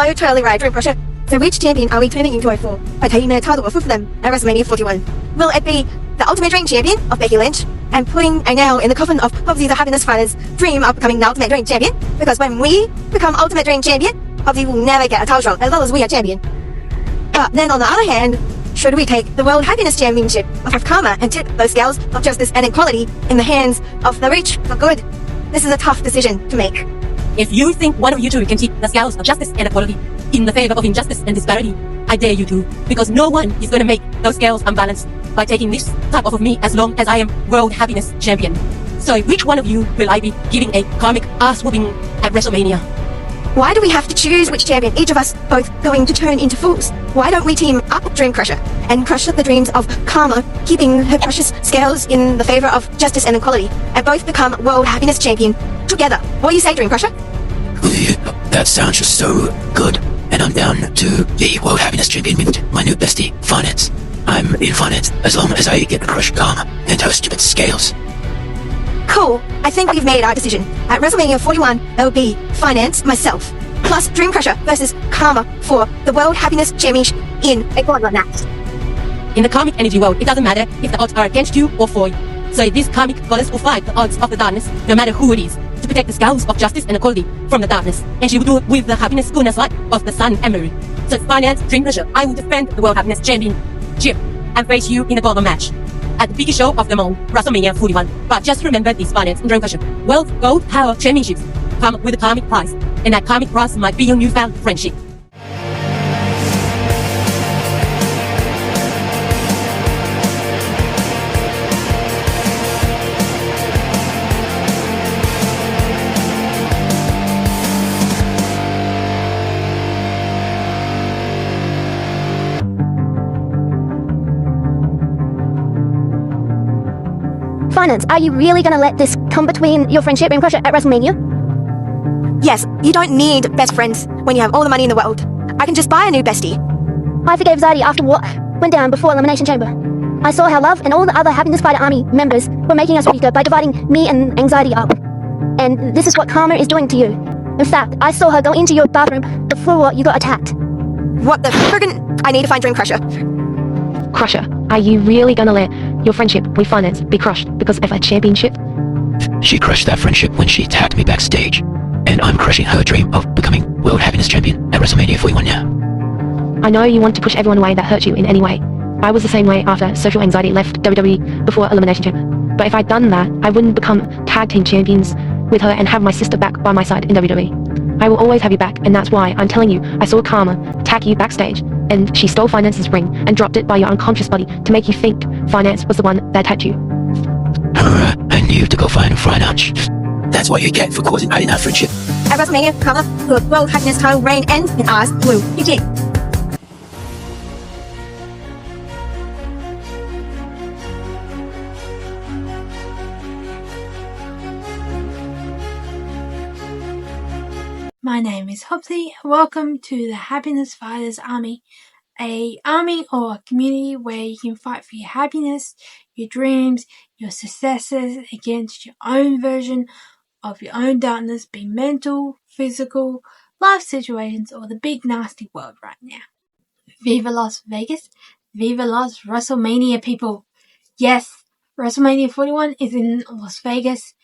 you're totally right, Dream Crusher. So which champion are we turning into a fool by taking their title off of them at WrestleMania 41? Will it be the Ultimate Dream Champion of Becky Lynch and putting a nail in the coffin of Hobbsy the Happiness Fighter's dream of becoming the Ultimate Dream Champion? Because when we become Ultimate Dream Champion, Hobbsy will never get a title shot as long as we are champion. But then on the other hand, should we take the World Happiness Championship of Karma and tip those scales of justice and equality in the hands of the rich for good? This is a tough decision to make. If you think one of you two can tip the scales of justice and equality in the favor of injustice and disparity, I dare you to, because no one is going to make those scales unbalanced by taking this type off of me as long as I am World Happiness Champion. So which one of you will I be giving a karmic ass-whooping at WrestleMania? Why do we have to choose which champion each of us both going to turn into fools? Why don't we team up Dream Crusher and crush the dreams of Karma, keeping her precious scales in the favor of justice and equality, and both become World Happiness Champion together? What do you say, Dream Crusher? That sounds just so good. And I'm down to be World Happiness Champion with my new bestie, Finance. I'm in Finance as long as I get to crush Karma and her stupid scales. Cool. I think we've made our decision. At WrestleMania 41, it will be Finance, myself, plus Dream Crusher versus Karma for the World Happiness Championship in a gauntlet match. In the karmic energy world, it doesn't matter if the odds are against you or for you. So this karmic goddess will fight the odds of the darkness, no matter who it is, to protect the scales of justice and equality from the darkness. And she will do it with the happiness, goodness light of the sun and moon. So Finance, Dream Crusher, I will defend the World Happiness Championship and face you in a gauntlet match at the biggest show of them all, WrestleMania 41. But just remember this, Finance and Dream Crusher. World Gold Power Championships come with a karmic prize, and that karmic prize might be your newfound friendship. Finance, are you really gonna let this come between your friendship and Crusher at WrestleMania? Yes, you don't need best friends when you have all the money in the world. I can just buy a new bestie. I forgave Zadie after what went down before Elimination Chamber. I saw how Love and all the other Happiness Fighter Army members were making us weaker by dividing me and Anxiety up. And this is what Karma is doing to you. In fact, I saw her go into your bathroom before you got attacked. What the friggin'? I need to find Dream Crusher. Crusher, are you really gonna let your friendship with Finance be crushed because of a championship? She crushed that friendship when she attacked me backstage, and I'm crushing her dream of becoming World Happiness Champion at WrestleMania 41 now. I know you want to push everyone away that hurt you in any way. I was the same way after Social Anxiety left WWE before Elimination Chamber. But if I'd done that, I wouldn't become tag team champions with her and have my sister back by my side in WWE. I will always have you back, and that's why I'm telling you I saw Karma attack you backstage, and she stole Finance's ring and dropped it by your unconscious body to make you think Finance was the one that attacked you. I knew to go find Finance. That's what you get for causing pain in our friendship. At WrestleMania, Karma, the World Happiness title reign ends in ours blue. GG. My name is Hobbsy. Welcome to the Happiness Fighters Army, a army or a community where you can fight for your happiness, your dreams, your successes against your own version of your own darkness, be mental, physical, life situations, or the big nasty world right now. Viva Las Vegas! Viva Las WrestleMania, people! Yes, WrestleMania 41 is in Las Vegas.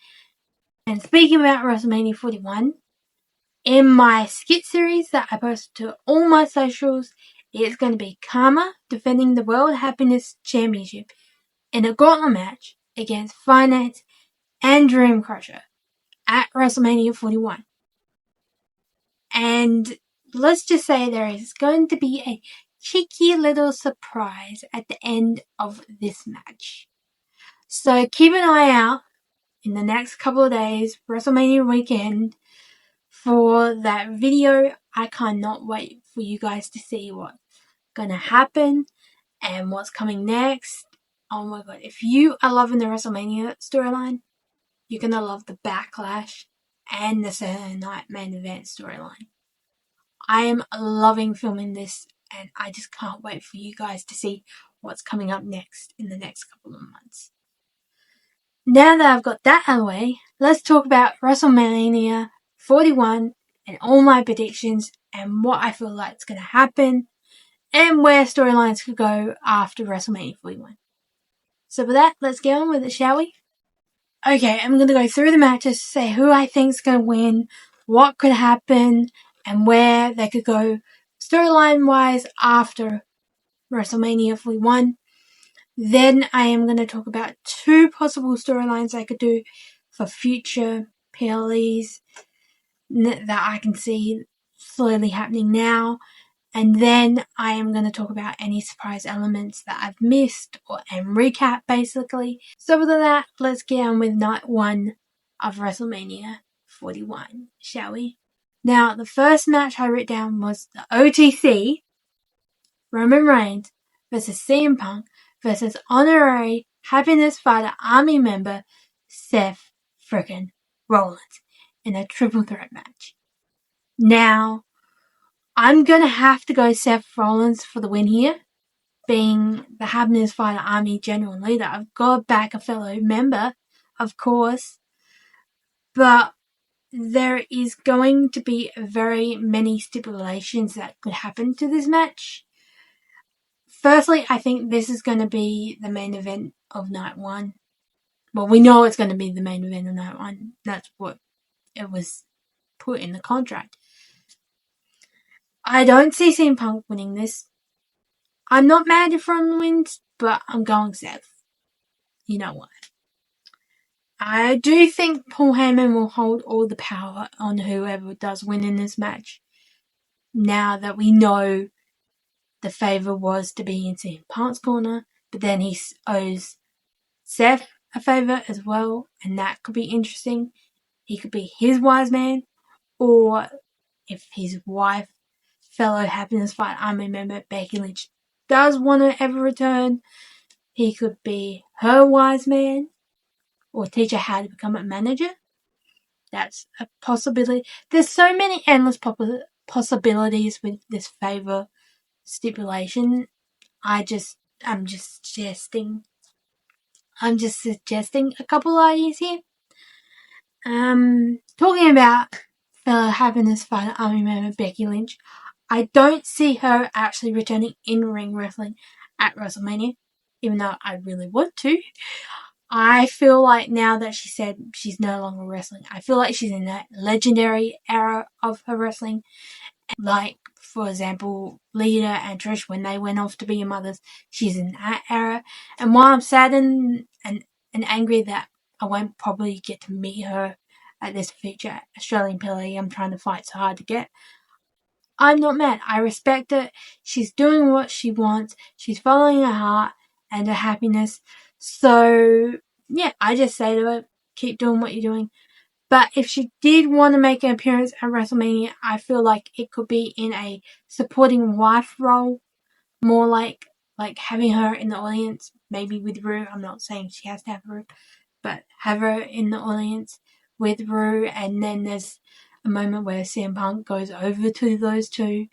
And speaking about WrestleMania 41, in my skit series that I post to all my socials, it's going to be Karma defending the World Happiness Championship in a gauntlet match against Finance and Dream Crusher at WrestleMania 41. And let's just say there is going to be a cheeky little surprise at the end of this match. So keep an eye out in the next couple of days, WrestleMania weekend, for that video. I cannot wait for you guys to see what's going to happen and what's coming next. Oh my god, if you are loving the WrestleMania storyline, you're going to love the Backlash and the Saturday Night Main Event storyline. I am loving filming this, and I just can't wait for you guys to see what's coming up next in the next couple of months. Now that I've got that out of the way, let's talk about WrestleMania 41 and all my predictions and what I feel like is going to happen and where storylines could go after WrestleMania 41. So with that, let's get on with it, shall we? Okay, I'm going to go through the matches, say who I think is going to win, what could happen, and where they could go storyline-wise after WrestleMania 41. Then I am going to talk about 2 possible storylines I could do for future PLEs that I can see slowly happening now. And then I am going to talk about any surprise elements that I've missed and recap basically. So with that, let's get on with night 1 of WrestleMania 41, shall we? Now, the first match I wrote down was the OTC, Roman Reigns versus CM Punk versus honorary Happiness Fighter Army member Seth frickin' Rollins in a triple threat match. Now, I'm going to have to go Seth Rollins for the win here. Being the Happiness Fighter Army general leader, I've got to back a fellow member, of course. But there is going to be very many stipulations that could happen to this match. Firstly, I think this is going to be the main event of night 1. Well, we know it's going to be the main event of night 1. That's what it was put in the contract. I don't see CM Punk winning this. I'm not mad if Roman wins, but I'm going Seth. You know what? I do think Paul Heyman will hold all the power on whoever does win in this match. Now that we know the favour was to be in CM Punk's corner, but then he owes Seth a favour as well, and that could be interesting. He could be his wise man, or if his wife, fellow Happiness Fight Army member Becky Lynch, does want to ever return, he could be her wise man, or teach her how to become a manager. That's a possibility. There's so many endless possibilities with this favour stipulation. I'm just suggesting a couple ideas here. Talking about fellow Happiness Fighter Army member Becky Lynch, I don't see her actually returning in-ring wrestling at WrestleMania, even though I really want to. I feel like now that she said she's no longer wrestling, I feel like she's in that legendary era of her wrestling. Like, for example, Lita and Trish, when they went off to be your mothers, she's in that era. And while I'm saddened and angry that I won't probably get to meet her at this future Australian PLE I'm trying to fight so hard to get, I'm not mad. I respect it. She's doing what she wants. She's following her heart and her happiness. So, yeah, I just say to her, keep doing what you're doing. But if she did want to make an appearance at WrestleMania, I feel like it could be in a supporting wife role. More like having her in the audience, maybe with Rue. I'm not saying she has to have Rue, but have her in the audience with Rue, and then there's a moment where CM Punk goes over to those two.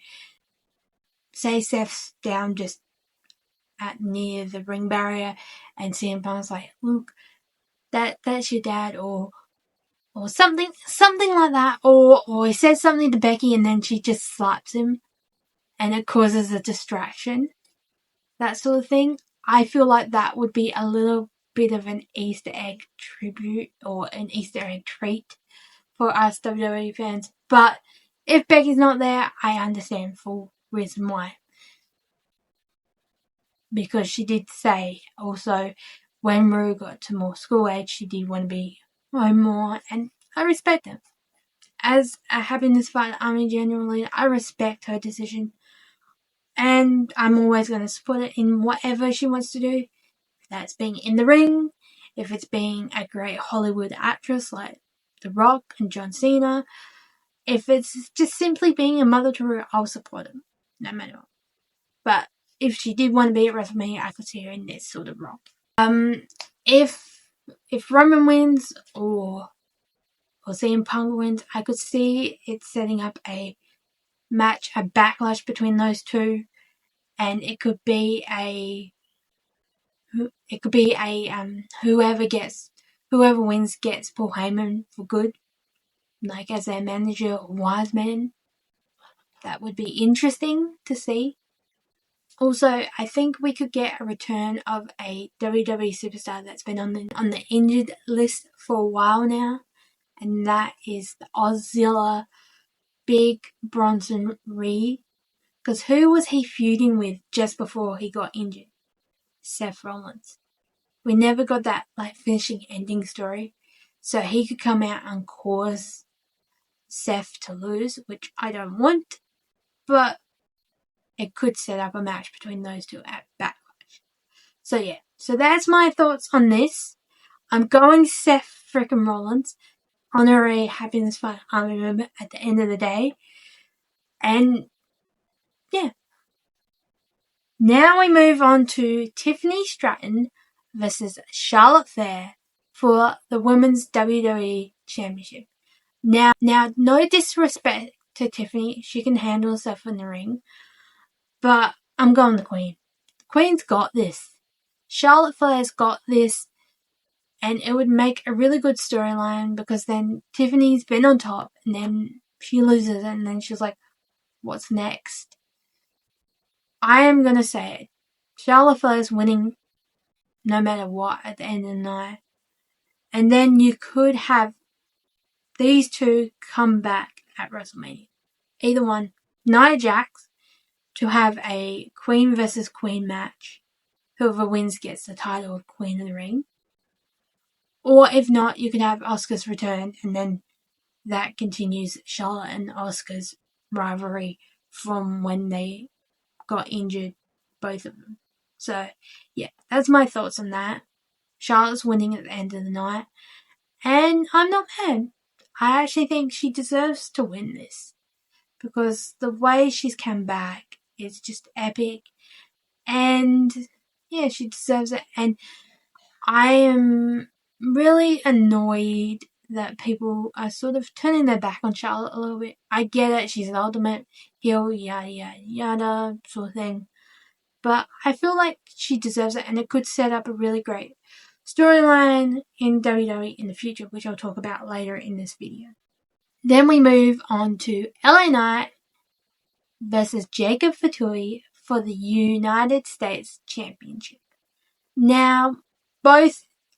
Say Seth's down just at near the ring barrier, and CM Punk's like, "Look, that's your dad," or something like that, or he says something to Becky and then she just slaps him, and it causes a distraction. That sort of thing. I feel like that would be a little bit of an Easter egg tribute or an Easter egg treat for us WWE fans. But if Becky's not there, I understand full reason why. Because she did say also when Rue got to more school age, she did want to be home more, and I respect it. As a Happiness Fighter Army general leader, I respect her decision, and I'm always going to support it in whatever she wants to do. If that's being in the ring, if it's being a great Hollywood actress like The Rock and John Cena, if it's just simply being a mother to Rue, I'll support it, no matter what. But if she did want to be at WrestleMania, I could see her in this sort of role. If Roman wins or CM Punk wins, I could see it setting up a match, a backlash between those two, and it could be a whoever wins gets Paul Heyman for good, like as their manager or wise man. that would be interesting to see. Also, I think we could get a return of a WWE superstar that's been on the injured list for a while now, and that is the Auszilla Big Bronson Reed. Because who was he feuding with just before he got injured? Seth Rollins. We never got that finishing ending story, so he could come out and cause Seth to lose, which I don't want, but it could set up a match between those two at Backlash. So yeah, so that's my thoughts on this. I'm going Seth frickin' Rollins, honorary Happiness Fighter Army member at the end of the day. And yeah. Now we move on to Tiffany Stratton versus Charlotte Flair for the Women's WWE Championship. Now, no disrespect to Tiffany, she can handle herself in the ring, but I'm going the Queen. The Queen's got this. Charlotte Flair's got this, and it would make a really good storyline because then Tiffany's been on top, and then she loses, and then she's like, what's next? I am going to say it. Charlotte Flair's winning no matter what at the end of the night. And then you could have these two come back at WrestleMania. Either one. Nia Jax to have a Queen versus Queen match. Whoever wins gets the title of Queen of the Ring. Or if not, you could have Asuka's return, and then that continues Charlotte and Asuka's rivalry from when they got injured, both of them. So, yeah, that's my thoughts on that. Charlotte's winning at the end of the night, and I'm not mad. I actually think she deserves to win this, because the way she's come back is just epic, and yeah, she deserves it. And I am really annoyed that people are sort of turning their back on Charlotte a little bit. I get it, she's an ultimate heel, yada yada yada sort of thing. But I feel like she deserves it, and it could set up a really great storyline in WWE in the future, which I'll talk about later in this video. Then we move on to LA Knight versus Jacob Fatu for the United States Championship. Now,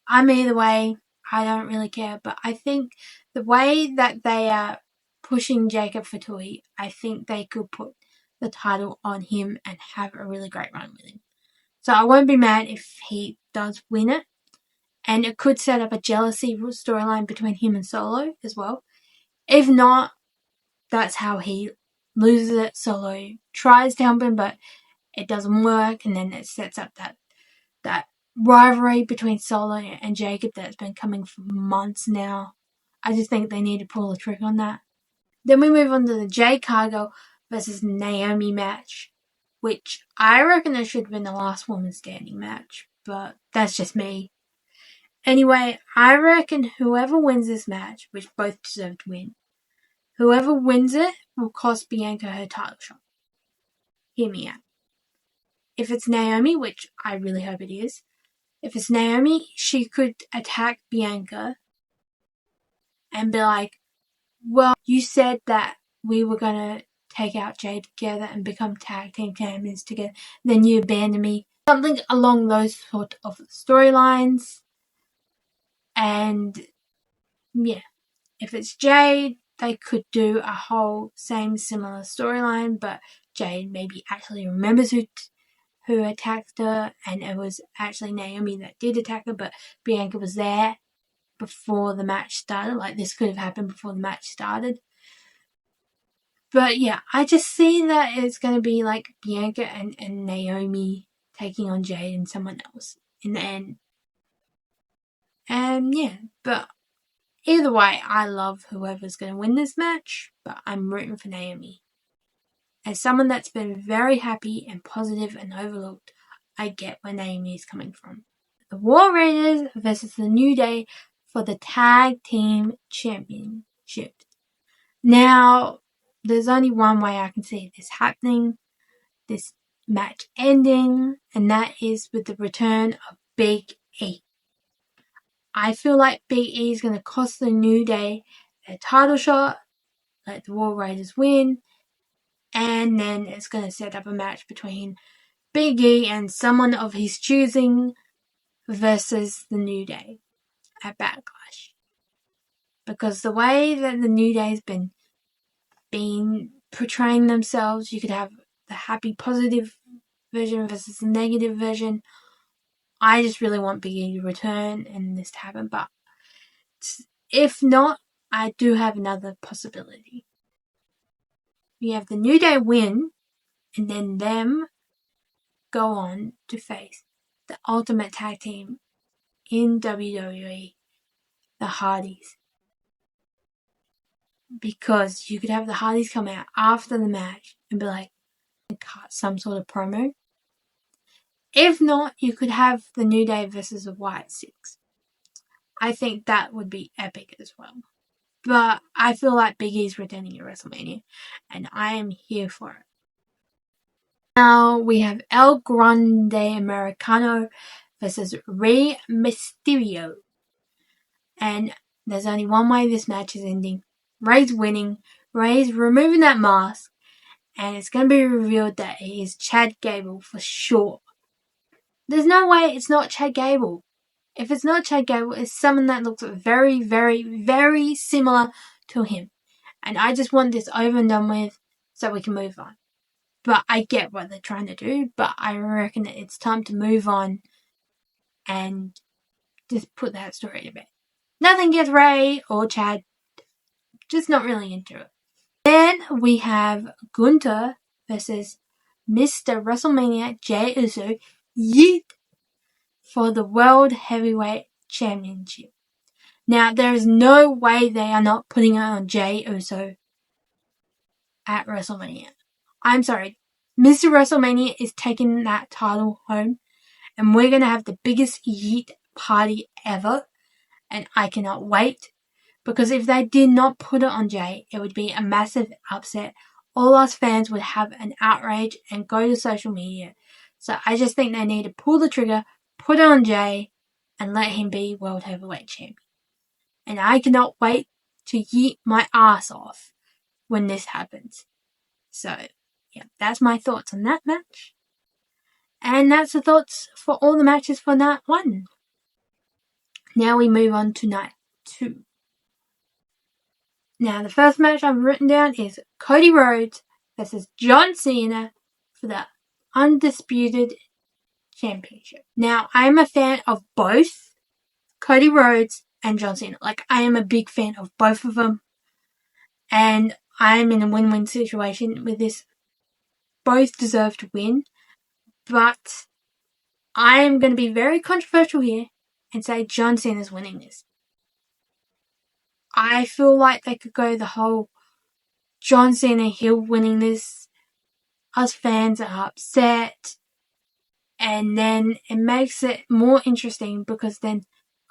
I'm either way, I don't really care, but I think the way that they are pushing Jacob Fatu, I think they could put the title on him and have a really great run with him. So I won't be mad if he does win it. And it could set up a jealousy storyline between him and Solo as well. If not, that's how he loses it. Solo tries to help him, but it doesn't work. And then it sets up that rivalry between Solo and Jacob that's been coming for months now. I just think they need to pull the trigger on that. Then we move on to the Jade Cargill versus Naomi match, which I reckon it should have been the last woman standing match, but that's just me. Anyway, I reckon whoever wins this match, which both deserve to win, whoever wins it will cost Bianca her title shot. Hear me out. If it's Naomi, which I really hope it is, if it's Naomi, she could attack Bianca and be like, well, you said that we were going to take out Jade together and become tag team champions together, then you abandoned me. Something along those sort of storylines. And yeah, if it's Jade, they could do a whole similar storyline, but Jade maybe actually remembers who attacked her, and it was actually Naomi that did attack her, but Bianca was there before the match started. Like, this could have happened before the match started. But yeah, I just see that it's going to be like Bianca and Naomi taking on Jade and someone else in the end. And yeah, but either way, I love whoever's going to win this match, but I'm rooting for Naomi. As someone that's been very happy and positive and overlooked, I get where Naomi is coming from. The War Raiders versus the New Day for the Tag Team Championship. Now, there's only one way I can see this happening, this match ending, and that is with the return of Big E. I feel like Big E is going to cost the New Day their title shot, let the War Raiders win, and then it's going to set up a match between Big E and someone of his choosing versus the New Day at Backlash. Because the way that the New Day's been portraying themselves, you could have the happy, positive version versus the negative version. I just really want Big E to return and this to happen, but if not, I do have another possibility. You have the New Day win, and then them go on to face the Ultimate Tag Team in WWE, the Hardys. Because you could have the Hardys come out after the match and be like, cut some sort of promo. If not, you could have the New Day versus the White Six. I think that would be epic as well. But I feel like Big E's returning at WrestleMania, and I am here for it. Now we have El Grande Americano versus Rey Mysterio. And there's only one way this match is ending. Rey's winning. Rey's removing that mask. And it's going to be revealed that he is Chad Gable for sure. There's no way it's not Chad Gable. If it's not Chad Gable, it's someone that looks very, very, very similar to him. And I just want this over and done with so we can move on. But I get what they're trying to do, but I reckon that it's time to move on and just put that story to bed. Nothing against Rey or Chad, just not really into it. Then we have Gunther versus Mr. WrestleMania Jey Uso, yeet, for the World Heavyweight Championship. Now, there is no way they are not putting it on Jey Uso at WrestleMania. I'm sorry. Mr. WrestleMania is taking that title home, and we're going to have the biggest yeet party ever, and I cannot wait, because if they did not put it on Jey, it would be a massive upset. All us fans would have an outrage and go to social media. So I just think they need to pull the trigger, put it on Jey, and let him be World Heavyweight Champion. And I cannot wait to yeet my ass off when this happens. So, yeah, that's my thoughts on that match. And that's the thoughts for all the matches for night 1. Now we move on to night 2. Now, the first match I've written down is Cody Rhodes versus John Cena for the Undisputed Championship. Now, I am a fan of both Cody Rhodes and John Cena. Like, I am a big fan of both of them. And I am in a win-win situation with this. Both deserve to win. But I am going to be very controversial here and say John Cena's winning this. I feel like they could go the whole John Cena heel winning this. Us fans are upset. And then it makes it more interesting because then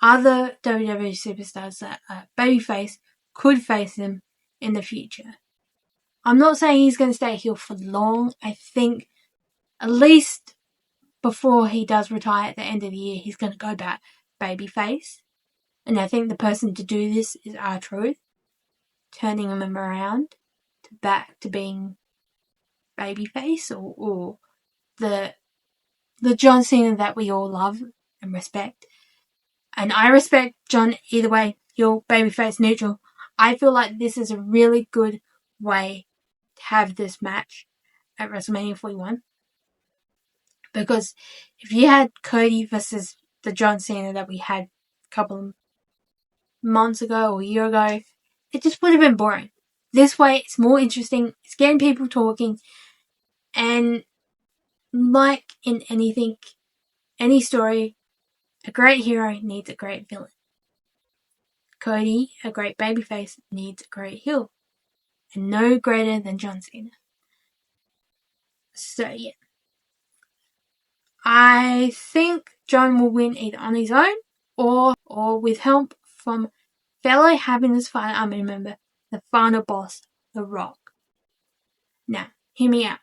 other WWE superstars that are babyface could face him in the future. I'm not saying he's going to stay heel for long. I think at least before he does retire at the end of the year, he's going to go back babyface. And I think the person to do this is R-Truth, turning him around back to being babyface or the John Cena that we all love and respect. And I respect John either way, heel, babyface, neutral. I feel like this is a really good way to have this match at WrestleMania 41. Because if you had Cody versus the John Cena that we had a couple of months ago or a year ago, it just would have been boring. This way, it's more interesting. It's getting people talking. And like in anything, any story, a great hero needs a great villain. Cody, a great babyface, needs a great heel. And no greater than John Cena. So, yeah. I think John will win either on his own or with help from fellow Happiness Fighter Army member, the final boss, The Rock. Now, hear me out.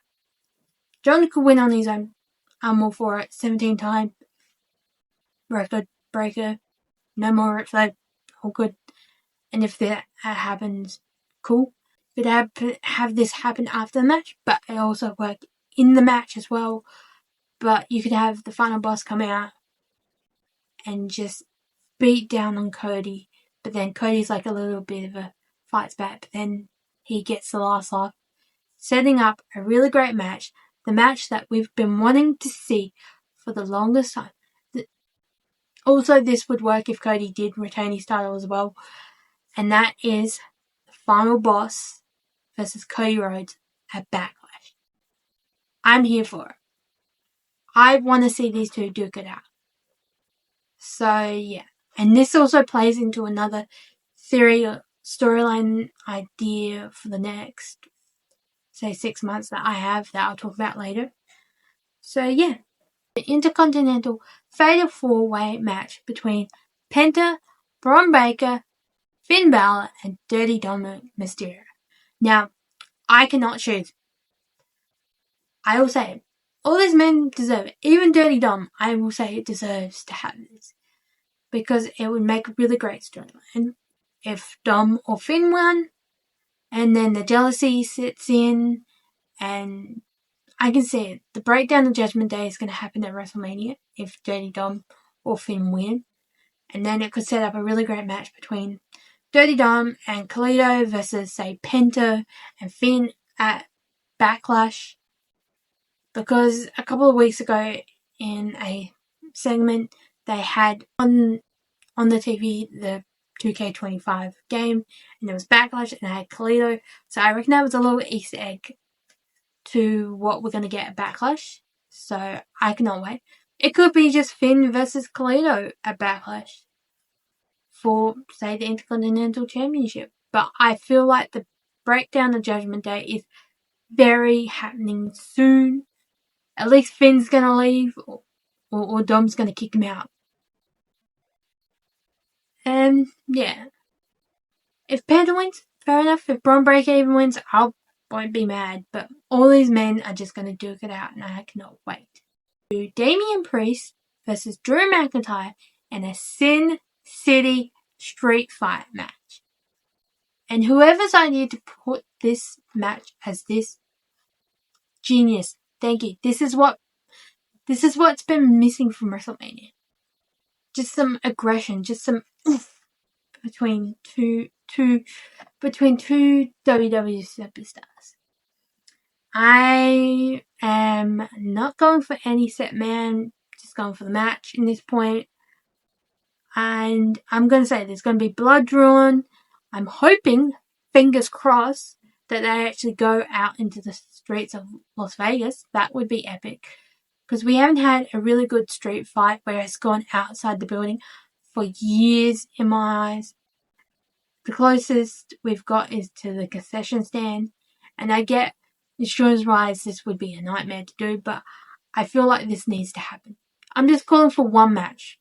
John could win on his own. I'm all for it. 17-time record breaker. No more Ric Flair. All good. And if that happens, cool. could have this happen after the match, but it also worked in the match as well. But you could have the final boss come out and just beat down on Cody, but then Cody's like a little bit of a fights back, but then he gets the last laugh, setting up a really great match, the match that we've been wanting to see for the longest time. Also, this would work if Cody did retain his title as well, and that is the final boss versus Cody Rhodes at Backlash. I'm here for it. I want to see these two duke it out. So, yeah. And this also plays into another theory or storyline idea for the next, say, 6 months that I have that I'll talk about later. So, yeah. The Intercontinental Fatal 4-Way match between Penta, Braun Breaker, Finn Balor, and Dirty Dominik Mysterio. Now, I cannot choose. I will say it. All these men deserve it. Even Dirty Dom, I will say it deserves to have this. Because it would make a really great storyline. If Dom or Finn won, and then the jealousy sits in, and I can see it. The breakdown of Judgment Day is going to happen at WrestleMania if Dirty Dom or Finn win. And then it could set up a really great match between Dirty Dom and Kalisto versus, say, Penta and Finn at Backlash. Because a couple of weeks ago in a segment, they had on the TV the 2K25 game, and there was Backlash, and they had Kalisto. So I reckon that was a little Easter egg to what we're going to get at Backlash. So I cannot wait. It could be just Finn versus Kalisto at Backlash for, say, the Intercontinental Championship. But I feel like the breakdown of Judgment Day is very happening soon. At least Finn's going to leave, or Dom's going to kick him out. And, yeah. If Penta wins, fair enough. If Braun Breaker even wins, I won't be mad. But all these men are just going to duke it out, and I cannot wait. Damian Priest versus Drew McIntyre in a Sin City street fight match. And whoever's idea to put this match as this, genius. Thank you. This is what's been missing from WrestleMania. Just some aggression, just some oomph between two WWE superstars. I am not going for any set man, just going for the match in this point. And I'm going to say there's going to be blood drawn. I'm hoping, fingers crossed, that they actually go out into the streets of Las Vegas. That would be epic. Because we haven't had a really good street fight where it's gone outside the building for years in my eyes. The closest we've got is to the concession stand. And I get, insurance-wise, this would be a nightmare to do, but I feel like this needs to happen. I'm just calling for one match.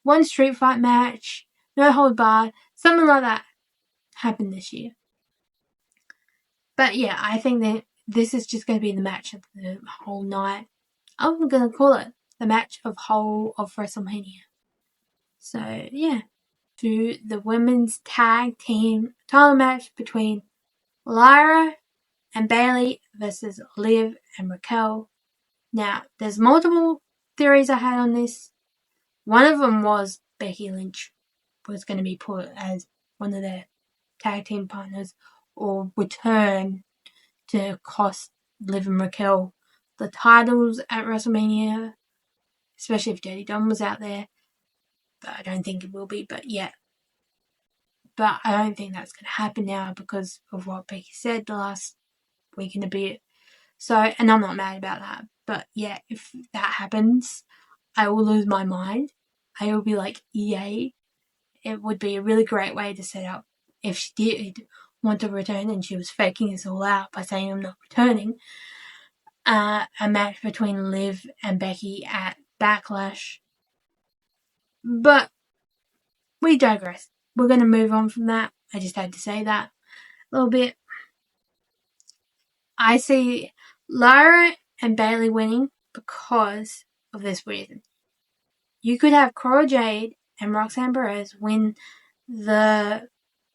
One street fight match, no hold bar, something like that happened this year. But yeah, I think that this is just going to be the match of the whole night. I'm going to call it the match of whole of WrestleMania. So yeah, to the women's tag team title match between Lyra and Bayley versus Liv and Raquel. Now, there's multiple theories I had on this. One of them was Becky Lynch was going to be put as one of their tag team partners or return to cost Liv and Raquel the titles at WrestleMania, especially if Dirty Dom was out there. But I don't think it will be, but yeah. But I don't think that's going to happen now because of what Becky said the last week and a bit. So, and I'm not mad about that. But yeah, if that happens, I will lose my mind. I will be like, yay. It would be a really great way to set up if she did want to return and she was faking this all out by saying I'm not returning. A match between Liv and Becky at Backlash. But we digress. We're going to move on from that. I just had to say that a little bit. I see Lyra and Bayley winning because of this reason. You could have Cora Jade and Roxanne Perez win the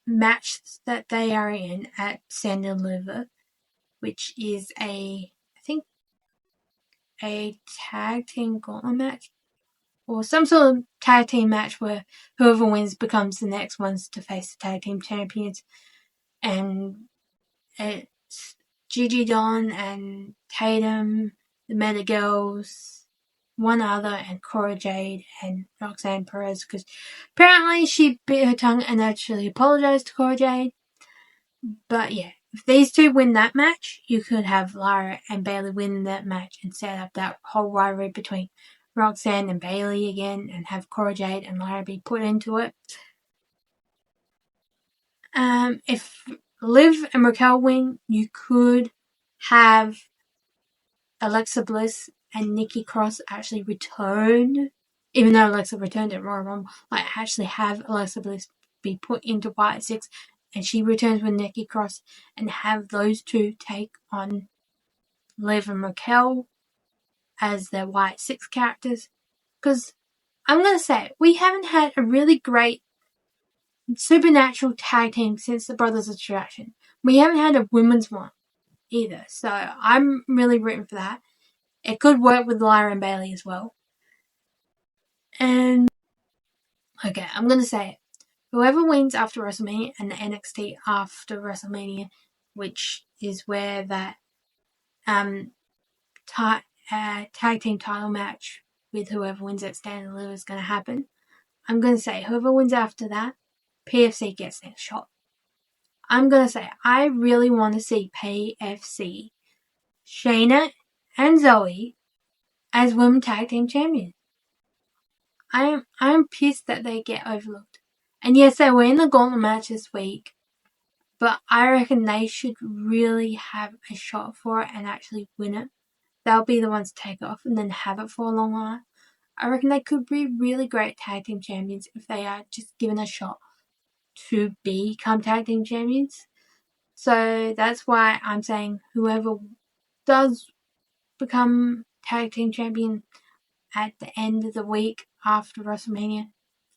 match that they are in at Stand and Deliver, which is I think a tag team gauntlet match or some sort of tag team match where whoever wins becomes the next ones to face the tag team champions. And it's Gigi Dawn and Tatum, the Meta Girls, one other, and Cora Jade and Roxanne Perez, because apparently she bit her tongue and actually apologized to Cora Jade. But yeah, if these two win that match, you could have Lyra and Bayley win that match and set up that whole rivalry between Roxanne and Bayley again, and have Cora Jade and Lyra be put into it. If Liv and Raquel win, you could have Alexa Bliss and Nikki Cross actually return, even though Alexa returned at Royal Rumble, like actually have Alexa Bliss be put into White Six and she returns with Nikki Cross, and have those two take on Liv and Raquel as their White Six characters. Because I'm going to say, we haven't had a really great supernatural tag team since the Brothers of Destruction. We haven't had a women's one either, so I'm really rooting for that. It could work with Lyra and Bayley as well. And okay, I'm going to say it. Whoever wins after WrestleMania and the NXT after WrestleMania, which is where that tag team title match with whoever wins at Stand and Deliver is going to happen, I'm going to say whoever wins after that, PFC gets their shot. I'm going to say I really want to see PFC, Shayna and Zoe as women tag team champions. I'm pissed that they get overlooked. And yes, they were in the gauntlet match this week, but I reckon they should really have a shot for it and actually win it. They'll be the ones to take it off and then have it for a long while. I reckon they could be really great tag team champions if they are just given a shot to become tag team champions. So that's why I'm saying whoever does become tag team champion at the end of the week after WrestleMania,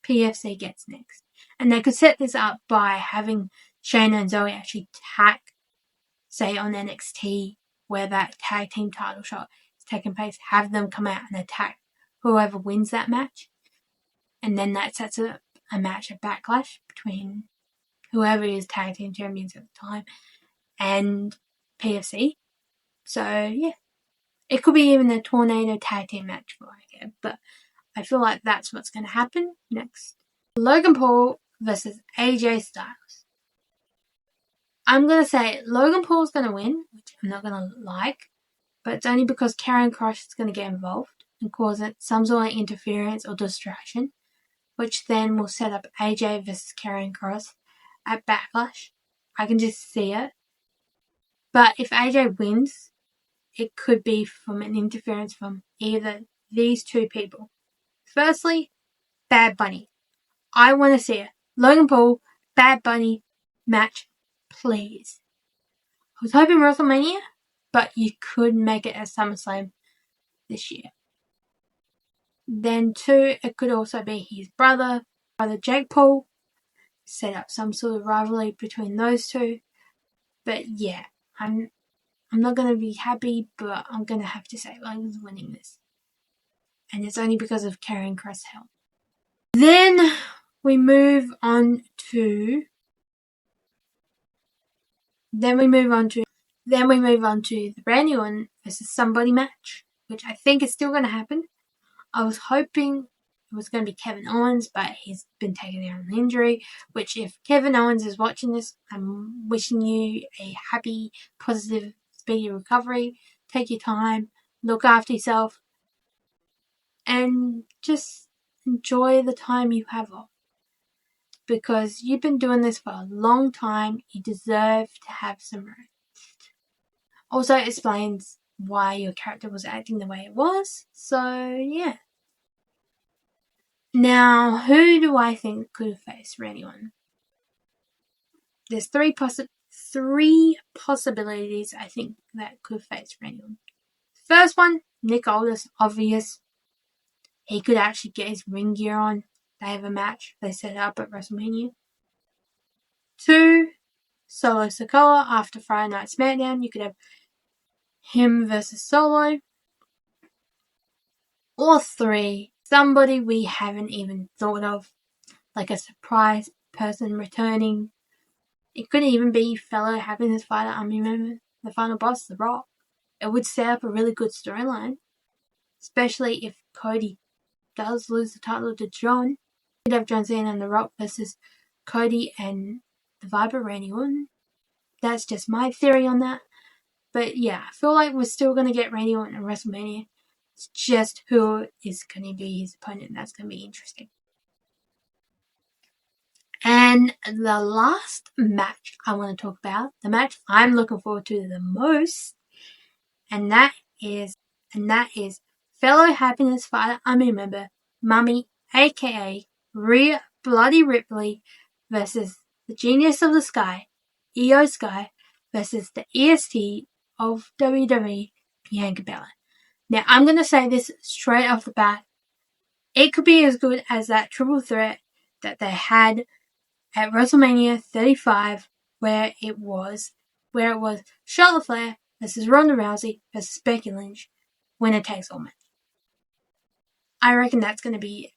PFC gets next. And they could set this up by having Shayna and Zoe actually tag, say on NXT, where that tag team title shot is taking place, have them come out and attack whoever wins that match. And then that sets up a match at Backlash between whoever is tag team champions at the time and PFC. So yeah, it could be even a tornado tag team match for it, but I feel like that's what's going to happen next. Logan Paul versus AJ Styles. I'm going to say Logan Paul's going to win, which I'm not going to like, but it's only because Karrion Kross is going to get involved and cause it some sort of interference or distraction, which then will set up AJ versus Karrion Kross at Backlash. I can just see it. But if AJ wins, it could be from an interference from either these two people. Firstly, Bad Bunny. I want to see a Logan Paul, Bad Bunny match, please. I was hoping WrestleMania, but you could make it at SummerSlam this year. Then two, it could also be his brother Jake Paul. Set up some sort of rivalry between those two. But yeah, I'm not going to be happy, but I'm going to have to say Logan's winning this. And it's only because of Karrion Kross' help. Then we move on to the Randy Orton versus somebody match, which I think is still going to happen. I was hoping it was going to be Kevin Owens, but he's been taken out on an injury, which if Kevin Owens is watching this, I'm wishing you a happy, positive, speedy recovery. Take your time, look after yourself, and just enjoy the time you have off. Because you've been doing this for a long time, you deserve to have some rest. Also explains why your character was acting the way it was, so yeah. Now, who do I think could have faced Randy Orton? There's three possibilities I think that could have faced Randy Orton. First one, Nick Aldis, obvious. He could actually get his ring gear on. They have a match. They set it up at WrestleMania. 2, Solo Sikoa after Friday Night SmackDown. You could have him versus Solo. Or 3, somebody we haven't even thought of, like a surprise person returning. It could even be fellow Happiness Fighter Army member, the final boss, The Rock. It would set up a really good storyline, especially if Cody does lose the title to John. You'd have John Cena and The Rock versus Cody and the Viper Randy Orton. That's just my theory on that. But yeah, I feel like we're still going to get Randy Orton at WrestleMania. It's just who is going to be his opponent. That's going to be interesting. And the last match I want to talk about, the match I'm looking forward to the most, and that is fellow Happiness Fighter Army member Mummy, aka Rhea Bloody Ripley, versus the Genius of the Sky, Io Sky, versus the EST of WWE, Bianca Belair. Now, I'm going to say this straight off the bat. It could be as good as that triple threat that they had at WrestleMania 35, where it was Charlotte Flair versus Ronda Rousey versus Becky Lynch, winner takes all match. I reckon that's going to be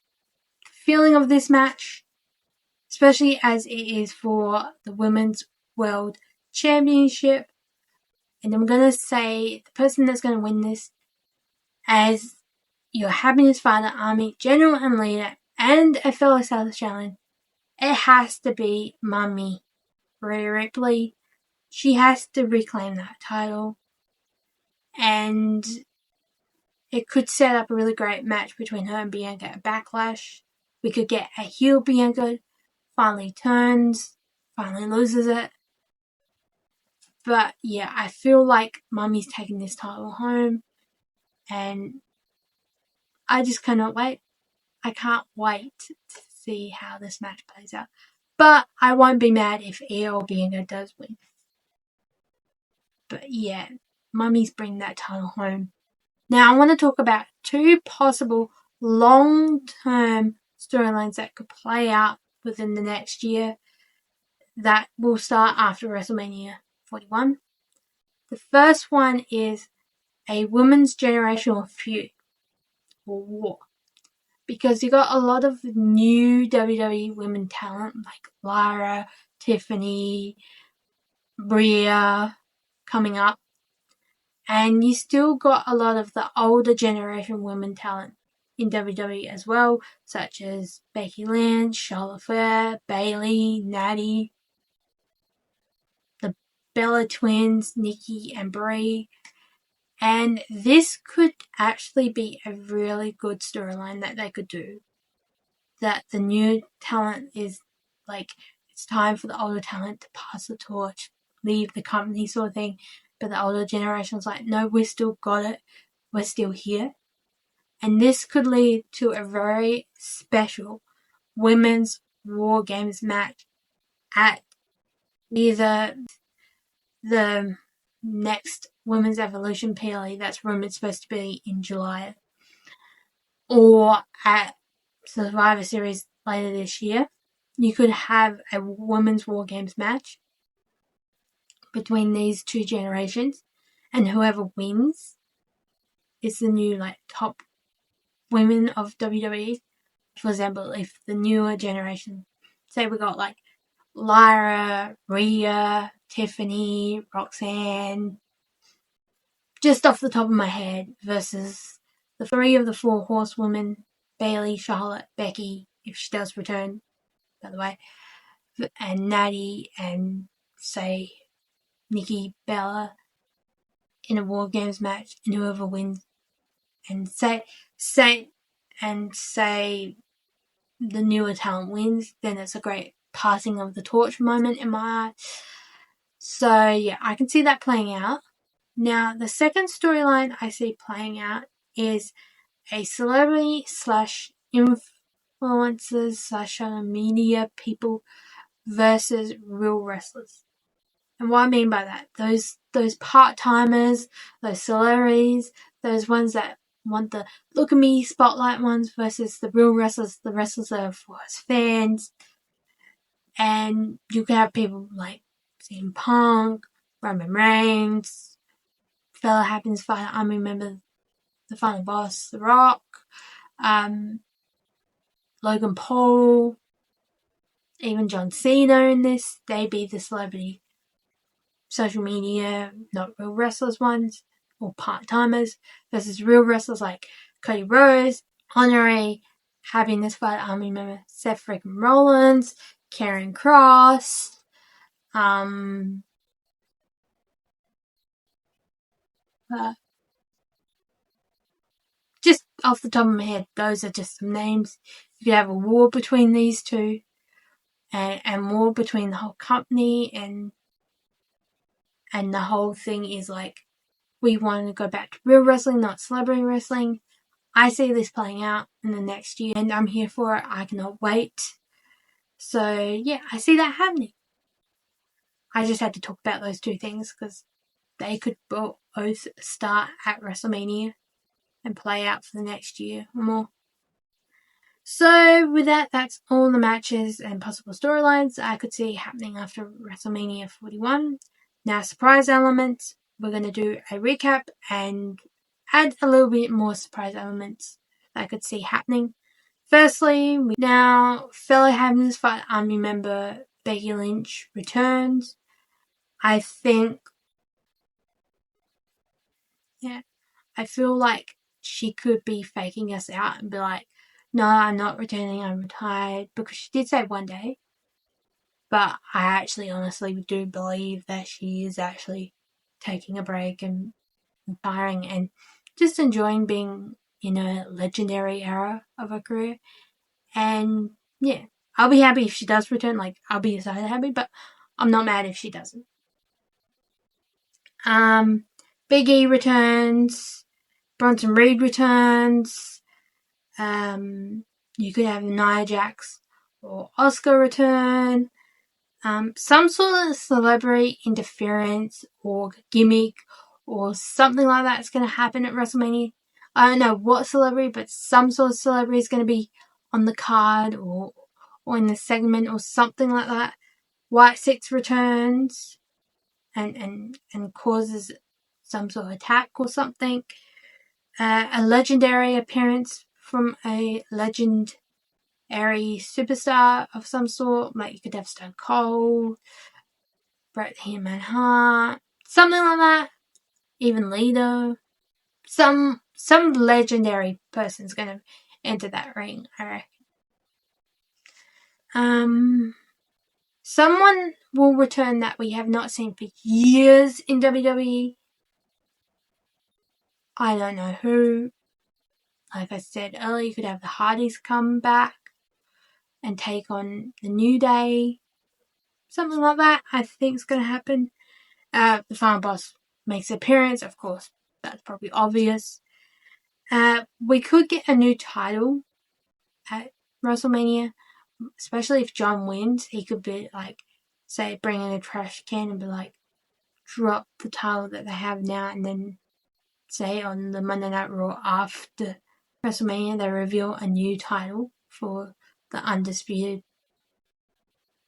the feeling of this match, especially as it is for the Women's World Championship. And I'm going to say the person that's going to win this as your Happiness Fighter Army General and Leader and a fellow South Australian, it has to be Mummy, Rhea Ripley. She has to reclaim that title. And it could set up a really great match between her and Bianca at Backlash. We could get a heel Bianca, finally turns, finally loses it. But yeah, I feel like Mummy's taking this title home. And I just cannot wait. I can't wait to see how this match plays out. But I won't be mad if Io or Bianca does win. But yeah, Mummy's bringing that title home. Now I want to talk about 2 possible long-term storylines that could play out within the next year that will start after WrestleMania 41. The first one is a women's generational feud or war. Because you got a lot of new WWE women talent like Lyra, Tiffany, Rhea coming up. And you still got a lot of the older generation women talent in WWE as well, such as Becky Lynch, Charlotte Flair, Bayley, Natty, the Bella Twins, Nikki and Brie. And this could actually be a really good storyline that they could do. That the new talent is like, it's time for the older talent to pass the torch, leave the company sort of thing. But the older generation's like, no, we still got it. We're still here. And this could lead to a very special women's War Games match at either the next Women's Evolution PLE that's rumored supposed to be in July, or at Survivor Series later this year. You could have a Women's War Games match between these 2 generations, and whoever wins is the new top women of WWE. For example, if the newer generation, say we got Lyra, Rhea, Tiffany, Roxanne, just off the top of my head, versus the 3 of the 4 horsewomen, Bayley, Charlotte, Becky, if she does return, by the way, and Natty, and say Nikki Bella in a War Games match, and whoever wins, and say the newer talent wins, then it's a great passing of the torch moment in my eye. So yeah, I can see that playing out. Now, the second storyline I see playing out is a celebrity / influencers / social media people versus real wrestlers. And what I mean by that, those part-timers, those celebrities, those ones that want the look at me spotlight ones versus the real wrestlers, the wrestlers that are for us fans. And you can have people like CM Punk, Roman Reigns, fellow Happiness Fighter Army member, the final boss, The Rock, Logan Paul, even John Cena in this. They be the celebrity social media, not real wrestlers ones, or part-timers, versus real wrestlers like Cody Rhodes, honorary Happiness Fighter Army member Seth freaking Rollins, Karen Cross, just off the top of my head, those are just some names. You could have a war between these two, and war between the whole company, and the whole thing is like, we want to go back to real wrestling, not celebrity wrestling. I see this playing out in the next year, and I'm here for it. I cannot wait. So yeah, I see that happening. I just had to talk about those two things because they could both start at WrestleMania and play out for the next year or more. So with that, that's all the matches and possible storylines I could see happening after WrestleMania 41. Now, surprise elements, we're going to do a recap and add a little bit more surprise elements that I could see happening. Firstly, now fellow Happiness Fighter Army member Becky Lynch returns. I feel like she could be faking us out and be like, no, I'm not returning, I'm retired, because she did say one day. But I actually honestly do believe that she is actually taking a break and retiring and just enjoying being in a legendary era of her career. And yeah, I'll be happy if she does return. Like, I'll be excited happy, but I'm not mad if she doesn't. Big E returns. Bronson Reed returns. You could have Nia Jax or Asuka return. Some sort of celebrity interference or gimmick or something like that is going to happen at WrestleMania. I don't know what celebrity, but some sort of celebrity is going to be on the card or in the segment or something like that. White Six returns and causes some sort of attack or something. A legendary appearance from a legendary superstar of some sort. Like, you could have Stone Cold, Bret the Hitman Hart, something like that. Even Lido. Some legendary person's gonna enter that ring, I reckon. Someone will return that we have not seen for years in WWE. I don't know who. Like I said earlier, you could have the Hardys come back and take on the New Day. Something like that, I think is going to happen. The final boss makes an appearance, of course. That's probably obvious. We could get a new title at WrestleMania, especially if John wins. He could be like, say, bring in a trash can and be like, drop the title that they have now, and then say on the Monday Night Raw after WrestleMania, they reveal a new title for the undisputed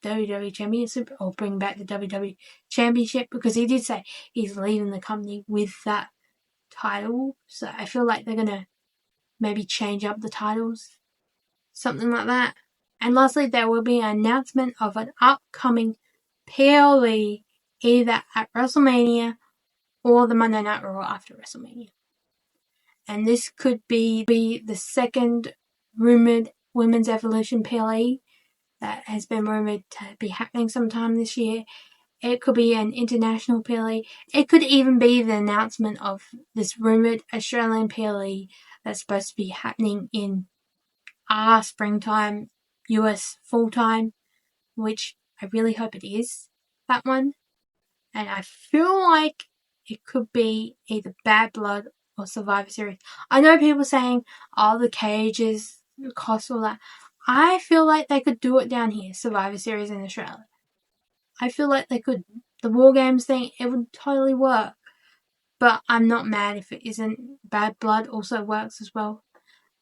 WWE Championship, or bring back the WWE Championship, because he did say he's leaving the company with that title. So I feel like they're going to maybe change up the titles, something like that. And lastly, there will be an announcement of an upcoming PLE either at WrestleMania or the Monday Night Raw after WrestleMania. And this could be the second rumored Women's Evolution PLE that has been rumored to be happening sometime this year. It could be an international PLE. It could even be the announcement of this rumored Australian PLE that's supposed to be happening in our springtime, US fall time, which I really hope it is, that one. And I feel like it could be either Bad Blood or Survivor Series. I know people saying, the cages, the cost, all that. I feel like they could do it down here, Survivor Series in Australia. I feel like they could. The War Games thing, it would totally work. But I'm not mad if it isn't. Bad Blood also works as well.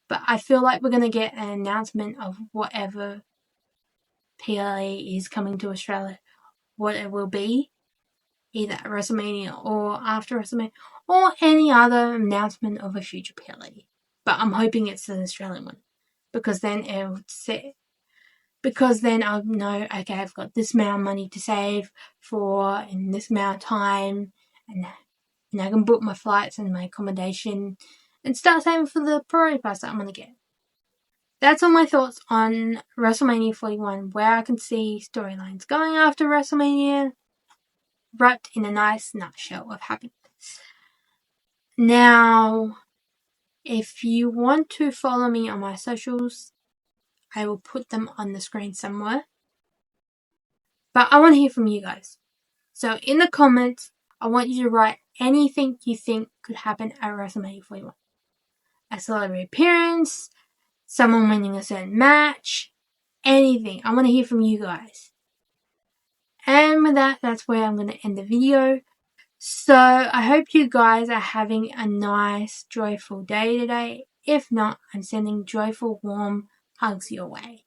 But I feel like we're going to get an announcement of whatever PLE is coming to Australia, what it will be, either at WrestleMania or after WrestleMania, or any other announcement of a future PLE. But I'm hoping it's an Australian one, because then I'll know, okay, I've got this amount of money to save for in this amount of time, and I can book my flights and my accommodation and start saving for the priority pass that I'm going to get. That's all my thoughts on WrestleMania 41, where I can see storylines going after WrestleMania, wrapped in a nice nutshell of happiness. Now, if you want to follow me on my socials, I will put them on the screen somewhere. But I want to hear from you guys. So in the comments, I want you to write anything you think could happen at WrestleMania 41. A celebrity appearance, someone winning a certain match, anything. I want to hear from you guys. And with that, that's where I'm going to end the video. So I hope you guys are having a nice, joyful day today. If not, I'm sending joyful, warm hugs your way.